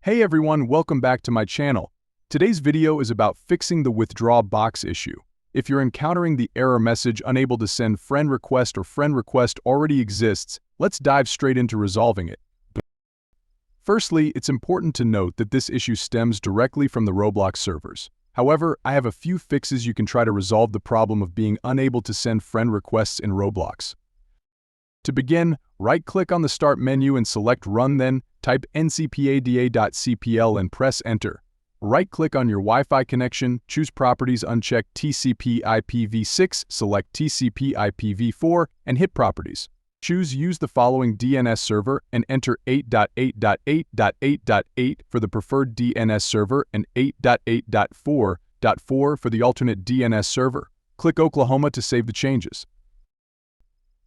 Hey everyone, welcome back to my channel. Today's video is about fixing the withdraw box issue. If you're encountering the error message unable to send friend request or friend request already exists, let's dive straight into resolving it. Firstly, it's important to note that this issue stems directly from the Roblox servers. However, I have a few fixes you can try to resolve the problem of being unable to send friend requests in Roblox. To begin, right-click on the Start menu and select Run, then type ncpada.cpl and press Enter. Right-click on your Wi-Fi connection, choose Properties, uncheck TCP IPv6, select TCP IPv4, and hit Properties. Choose Use the following DNS server and enter 8.8.8.8.8 for the preferred DNS server and 8.8.4.4 for the alternate DNS server. Click Oklahoma to save the changes.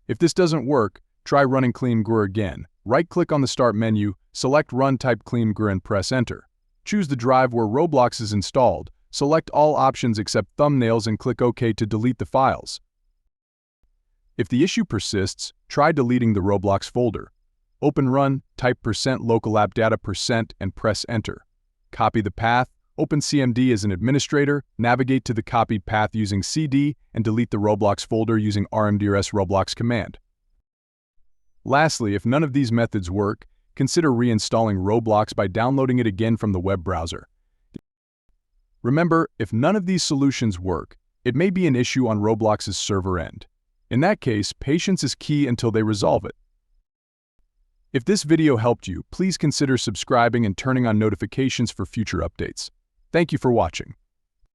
If this doesn't work, try running CleanGr again. Right-click on the Start menu, select Run, type CleanGr and press Enter. Choose the drive where Roblox is installed, select all options except thumbnails and click OK to delete the files. If the issue persists, try deleting the Roblox folder. Open Run, type %localappdata% and press Enter. Copy the path, open CMD as an administrator, navigate to the copied path using CD, and delete the Roblox folder using rmdrs Roblox command. Lastly, if none of these methods work, consider reinstalling Roblox by downloading it again from the web browser. Remember, if none of these solutions work, it may be an issue on Roblox's server end. In that case, patience is key until they resolve it. If this video helped you, please consider subscribing and turning on notifications for future updates. Thank you for watching.